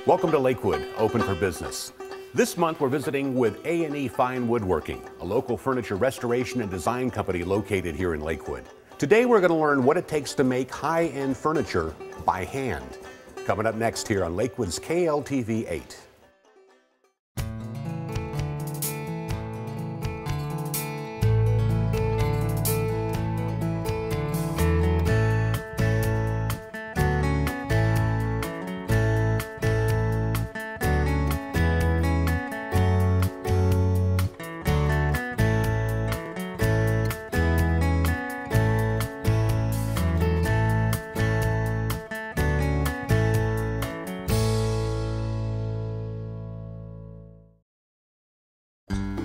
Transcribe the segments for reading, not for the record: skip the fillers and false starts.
Welcome to Lakewood, open for business. This month we're visiting with A&E Fine Woodworking, a local furniture restoration and design company located here in Lakewood. Today we're going to learn what it takes to make high-end furniture by hand. Coming up next here on Lakewood's KLTV 8.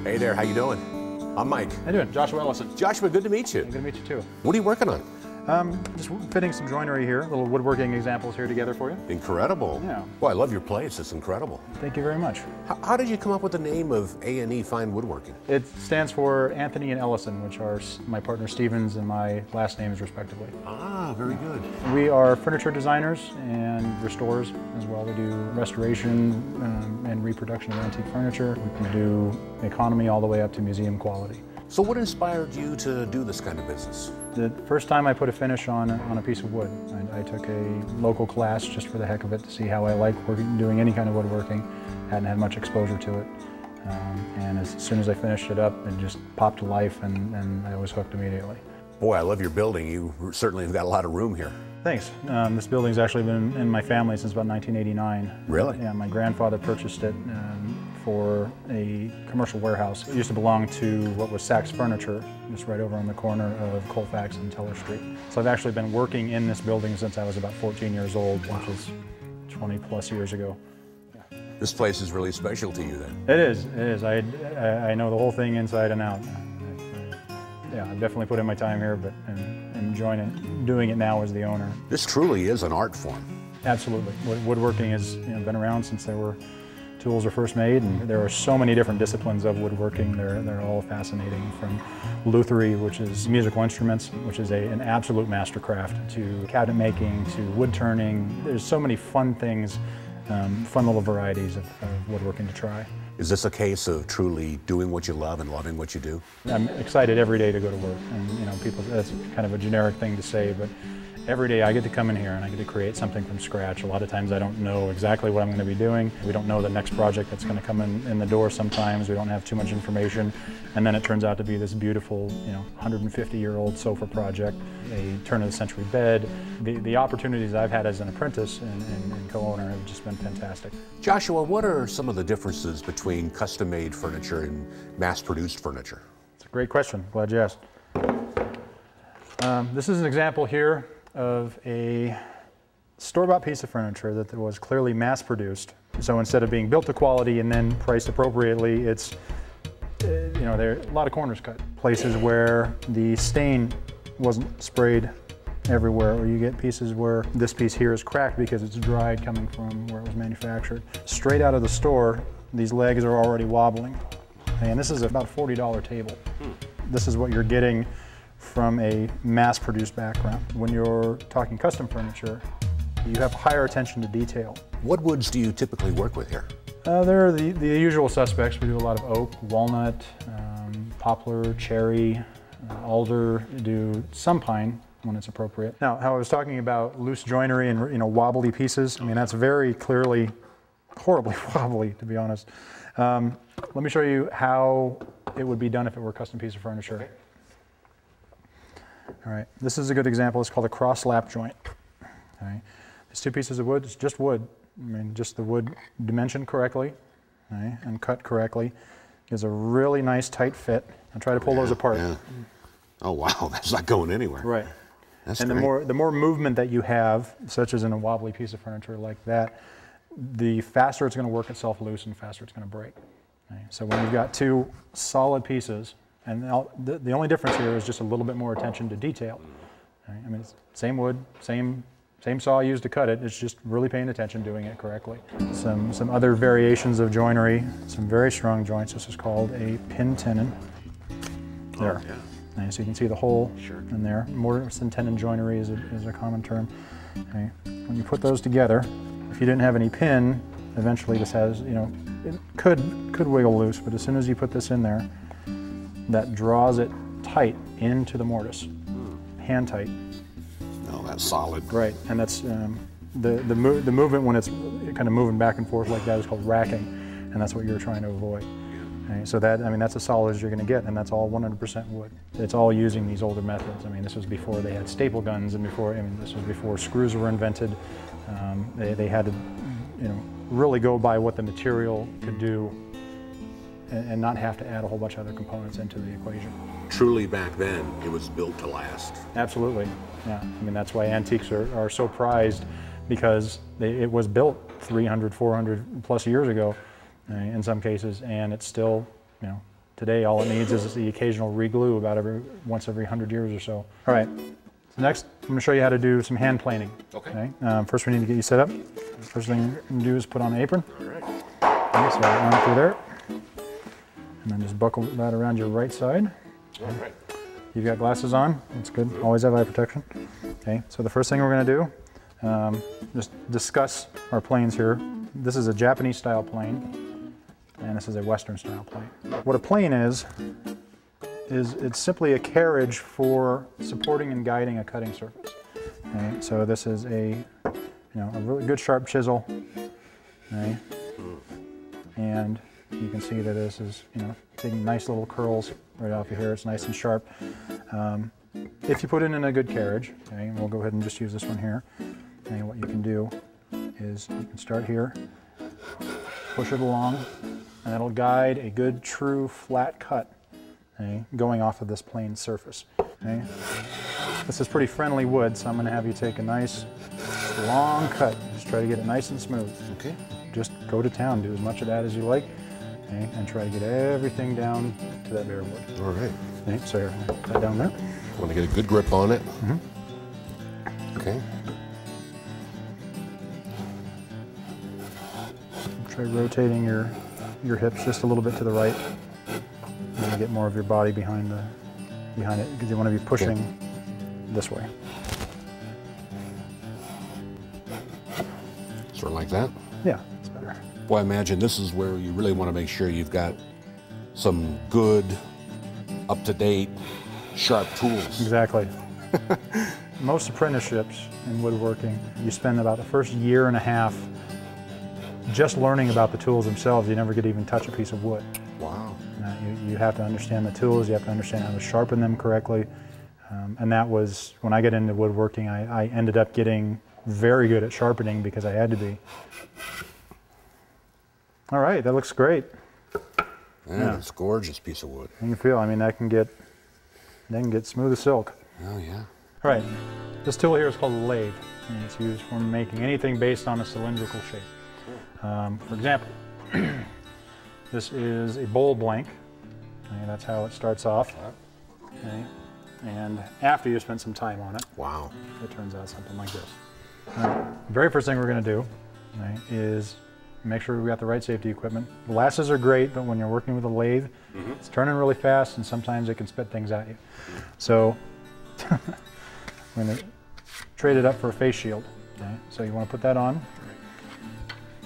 Hey there, how you doing? I'm Mike. How you doing? Joshua Ellison. Joshua, good to meet you. Good to meet you too. What are you working on? Just fitting some joinery here, little woodworking examples here together for you. Incredible. Yeah. Boy, I love your place, it's incredible. Thank you very much. How did you come up with the name of A&E Fine Woodworking? It stands for Anthony and Ellison, which are my partner Stevens and my last names respectively. Ah, very good. We are furniture designers and restorers as well. We do restoration and reproduction of antique furniture. We can do economy all the way up to museum quality. So what inspired you to do this kind of business? The first time I put a finish on a piece of wood, I took a local class just for the heck of it to see how I like doing any kind of woodworking. Hadn't had much exposure to it. And as soon as I finished it up, it just popped to life and I was hooked immediately. Boy, I love your building. You certainly have got a lot of room here. Thanks. This building's actually been in my family since about 1989. Really? Yeah, my grandfather purchased it for a commercial warehouse. It used to belong to what was Saks Furniture, just right over on the corner of Colfax and Teller Street. So I've actually been working in this building since I was about 14 years old, which is 20 plus years ago. Yeah. This place is really special to you then? It is, it is. I know the whole thing inside and out. Yeah, I've definitely put in my time here, but I'm enjoying it, doing it now as the owner. This truly is an art form. Absolutely. Woodworking has been around since tools were first made, and there are so many different disciplines of woodworking. They're all fascinating, from lutherie, which is musical instruments, which is an absolute mastercraft, to cabinet making, to wood turning. There's so many fun things, fun little varieties of woodworking to try. Is this a case of truly doing what you love and loving what you do? I'm excited every day to go to work, and people, that's kind of a generic thing to say, but every day I get to come in here and I get to create something from scratch. A lot of times I don't know exactly what I'm going to be doing. We don't know the next project that's going to come in the door sometimes. We don't have too much information. And then it turns out to be this beautiful, 150-year-old sofa project, a turn-of-the-century bed. The opportunities I've had as an apprentice and co-owner have just been fantastic. Joshua, what are some of the differences between custom-made furniture and mass-produced furniture? It's a great question. Glad you asked. This is an example here of a store-bought piece of furniture that was clearly mass-produced. So instead of being built to quality and then priced appropriately, it's, there are a lot of corners cut. Places where the stain wasn't sprayed everywhere, or you get pieces where this piece here is cracked because it's dried coming from where it was manufactured. Straight out of the store, these legs are already wobbling. And this is about a $40 table. This is what you're getting from a mass-produced background. When you're talking custom furniture, you have higher attention to detail. What woods do you typically work with here? There are the usual suspects. We do a lot of oak, walnut, poplar, cherry, alder. We do some pine when it's appropriate. Now, how I was talking about loose joinery and wobbly pieces, that's very clearly horribly wobbly, to be honest. Let me show you how it would be done if it were a custom piece of furniture. Okay. All right, this is a good example. It's called a cross-lap joint. All right. These two pieces of wood, it's just wood. Just the wood dimensioned correctly, all right, and cut correctly. Gives a really nice tight fit. I'll try to pull those apart. Yeah. Oh wow, that's not going anywhere. Right. That's and great. the more movement that you have, such as in a wobbly piece of furniture like that, the faster it's going to work itself loose and the faster it's going to break. Right. So when you've got two solid pieces, and the only difference here is just a little bit more attention to detail. Right? It's same wood, same saw used to cut it. It's just really paying attention, doing it correctly. Some other variations of joinery, some very strong joints. This is called a pin tenon. There. Oh, yeah. And so you can see the hole in there. Mortise and tenon joinery is a common term. Okay. When you put those together, if you didn't have any pin, eventually this has, you know, it could wiggle loose, but as soon as you put this in there, that draws it tight into the mortise, hand tight. No, that's solid. Right, and that's the movement when it's kind of moving back and forth like that is called racking, and that's what you're trying to avoid. Okay, so that, I mean, that's as solid as you're going to get, and that's all 100% wood. It's all using these older methods. I mean, this was before they had staple guns, and before, I mean, this was before screws were invented. They had to, you know, really go by what the material could do, and not have to add a whole bunch of other components into the equation. Truly back then, it was built to last. Absolutely, yeah. I mean, that's why antiques are so prized, because it was built 300, 400 plus years ago in some cases, and it's still, you know, today all it needs is the occasional reglue about once every 100 years or so. All right, so next I'm going to show you how to do some hand planing. Okay. First we need to get you set up. First thing you're going to do is put on an apron. All right. Okay, so arm through there. And then just buckle that around your right side. All right. You've got glasses on, that's good. Always have eye protection. Okay, so the first thing we're going to do, just discuss our planes here. This is a Japanese style plane, and this is a Western style plane. What a plane is it's simply a carriage for supporting and guiding a cutting surface. Okay, so this is a really good sharp chisel. Okay, and you can see that this is, you know, taking nice little curls right off of here. It's nice and sharp. If you put it in a good carriage, okay, and we'll go ahead and just use this one here. And what you can do is you can start here, push it along, and that'll guide a good, true, flat cut, okay, going off of this plane surface. Okay. This is pretty friendly wood, so I'm going to have you take a nice, long cut. Just try to get it nice and smooth. Okay. Just go to town. Do as much of that as you like. Okay, and try to get everything down to that bare wood. All right. Okay, so here, put that down there. Want to get a good grip on it. Okay. Try rotating your hips just a little bit to the right. You want to get more of your body behind it, because you want to be pushing this way. Sort of like that? Yeah, it's better. Well, I imagine this is where you really want to make sure you've got some good, up-to-date, sharp tools. Exactly. Most apprenticeships in woodworking, you spend about the first year and a half just learning about the tools themselves. You never get to even touch a piece of wood. Wow. You have to understand the tools, you have to understand how to sharpen them correctly. And that was, when I got into woodworking, I ended up getting very good at sharpening because I had to be. All right, that looks great. Yeah, it's a gorgeous piece of wood. You can feel, I mean, that can get smooth as silk. Oh, yeah. All right, this tool here is called a lathe, and it's used for making anything based on a cylindrical shape. For example, this is a bowl blank. Okay, that's how it starts off. Okay, and after you spend some time on it, wow, it turns out something like this. The very first thing we're going to do, okay, is make sure we've got the right safety equipment. Glasses are great, but when you're working with a lathe, it's turning really fast, and sometimes it can spit things at you. So we're going to trade it up for a face shield. Okay, so you want to put that on.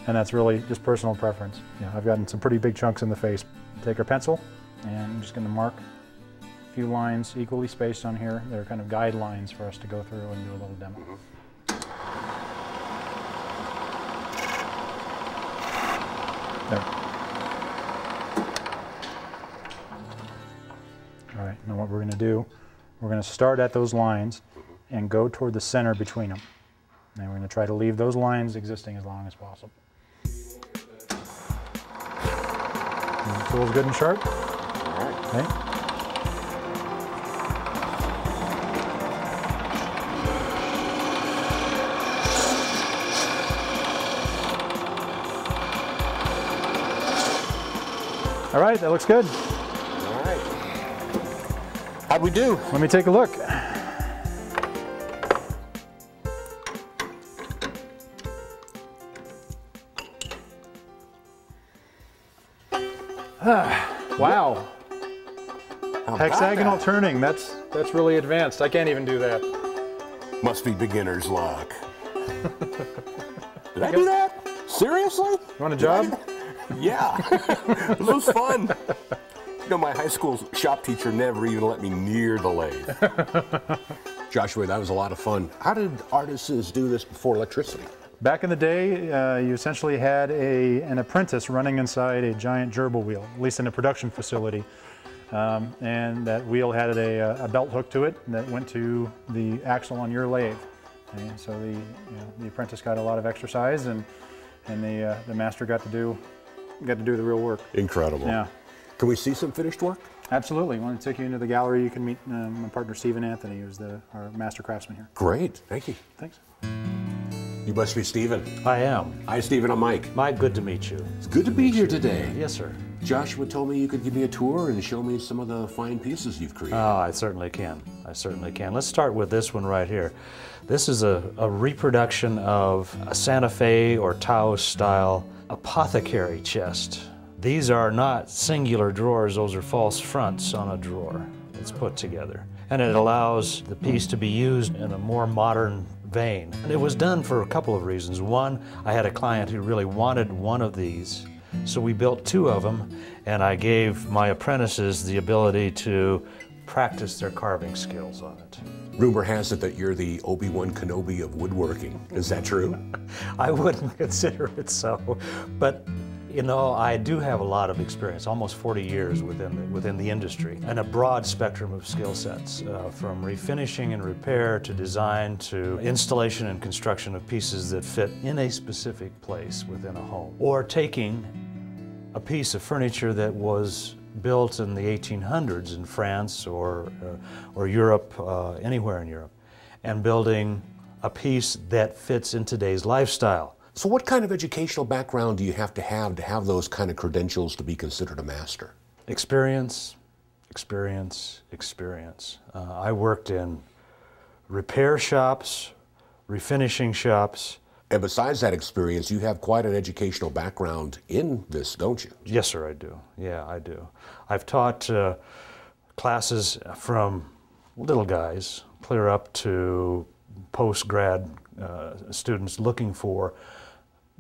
And that's really just personal preference. Yeah, I've gotten some pretty big chunks in the face. Take our pencil, and I'm just going to mark a few lines equally spaced on here. They're kind of guidelines for us to go through and do a little demo. There. All right, now what we're going to do, we're going to start at those lines and go toward the center between them. And we're going to try to leave those lines existing as long as possible. And the tool's good and sharp. All right. Okay. All right, that looks good. All right. How'd we do? Let me take a look. Wow. Hexagonal turning, that's really advanced. I can't even do that. Must be beginner's luck. Did I do that? Seriously? You want a job? Yeah. This was fun. You know, my high school shop teacher never even let me near the lathe. Joshua, that was a lot of fun. How did artisans do this before electricity? Back in the day, you essentially had an apprentice running inside a giant gerbil wheel, at least in a production facility. And that wheel had a belt hook to it that went to the axle on your lathe. And so the apprentice got a lot of exercise, and the master got to do the real work. Incredible. Yeah. Can we see some finished work? Absolutely. I want to take you into the gallery. You can meet my partner Stephen Anthony, who's our master craftsman here. Great. Thank you. Thanks. You must be Stephen. I am. Hi, Stephen. I'm Mike. Mike, good to meet you. It's good to be here today. Yes, sir. Joshua told me you could give me a tour and show me some of the fine pieces you've created. Oh, I certainly can. I certainly can. Let's start with this one right here. This is a reproduction of a Santa Fe or Taos style apothecary chest. These are not singular drawers, those are false fronts on a drawer. It's put together. And it allows the piece to be used in a more modern vein. And it was done for a couple of reasons. One, I had a client who really wanted one of these, so we built two of them, and I gave my apprentices the ability to practice their carving skills on it. Rumor has it that you're the Obi-Wan Kenobi of woodworking. Is that true? I wouldn't consider it so, but you know, I do have a lot of experience, almost 40 years within the industry, and a broad spectrum of skill sets, from refinishing and repair to design to installation and construction of pieces that fit in a specific place within a home, or taking a piece of furniture that was built in the 1800s in France or Europe, anywhere in Europe, and building a piece that fits in today's lifestyle. So what kind of educational background do you have to have those kind of credentials to be considered a master? Experience, experience, experience. I worked in repair shops, refinishing shops. And besides that experience, you have quite an educational background in this, don't you? Yes, sir, I do. Yeah, I do. I've taught classes from little guys clear up to post-grad students looking for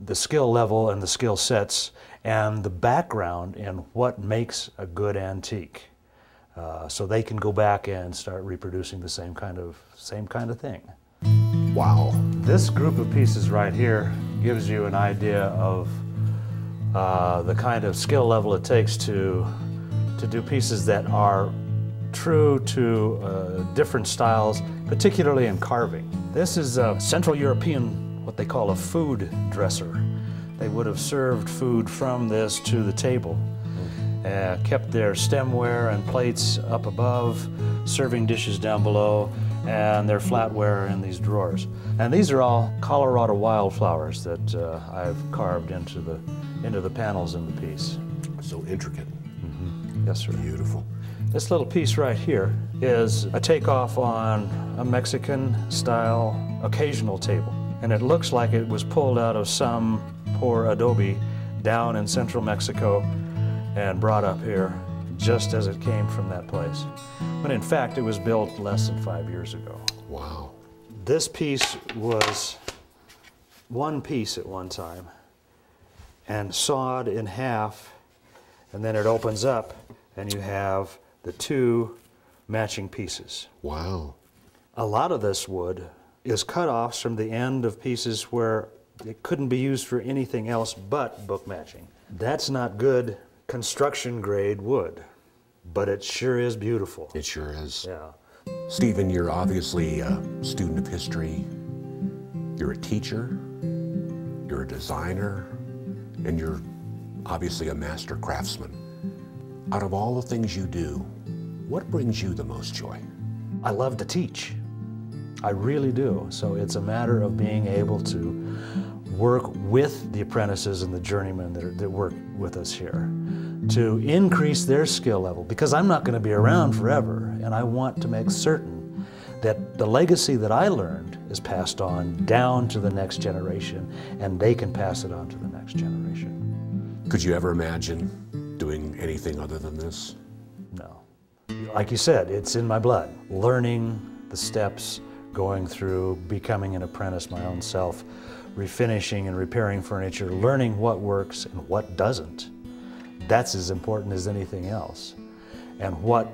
the skill level and the skill sets and the background in what makes a good antique, so they can go back and start reproducing the same kind of thing. Wow. This group of pieces right here gives you an idea of the kind of skill level it takes to do pieces that are true to different styles, particularly in carving. This is a Central European, what they call a food dresser. They would have served food from this to the table, kept their stemware and plates up above, serving dishes down below, and their flatware in these drawers. And these are all Colorado wildflowers that I've carved into the panels in the piece. So intricate. Mm-hmm. Yes, sir. Beautiful. This little piece right here is a takeoff on a Mexican-style occasional table. And it looks like it was pulled out of some poor adobe down in central Mexico and brought up here just as it came from that place. But in fact, it was built less than 5 years ago. Wow. This piece was one piece at one time and sawed in half, and then it opens up and you have the two matching pieces. Wow. A lot of this wood is cut-offs from the end of pieces where it couldn't be used for anything else but book matching. That's not good construction grade wood, but it sure is beautiful. It sure is. Yeah. Stephen, you're obviously a student of history. You're a teacher. You're a designer. And you're obviously a master craftsman. Out of all the things you do, what brings you the most joy? I love to teach. I really do. So it's a matter of being able to work with the apprentices and the journeymen that work with us here to increase their skill level, because I'm not going to be around forever, and I want to make certain that the legacy that I learned is passed on down to the next generation, and they can pass it on to the next generation. Could you ever imagine doing anything other than this? No. Like you said, it's in my blood. Learning the steps, going through becoming an apprentice my own self, refinishing and repairing furniture, learning what works and what doesn't. That's as important as anything else. And what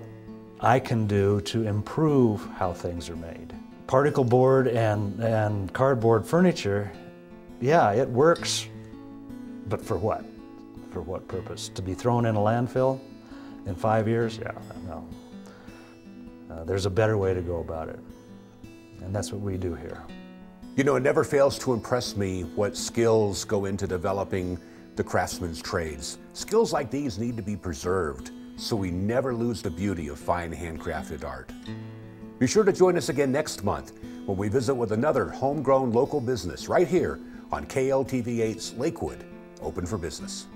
I can do to improve how things are made. Particle board and cardboard furniture, yeah, it works, but for what? For what purpose? To be thrown in a landfill in 5 years? Yeah, no. There's a better way to go about it. And that's what we do here. You know, it never fails to impress me what skills go into developing the craftsman's trades. Skills like these need to be preserved so we never lose the beauty of fine handcrafted art. Be sure to join us again next month when we visit with another homegrown local business right here on KLTV8's Lakewood, Open for Business.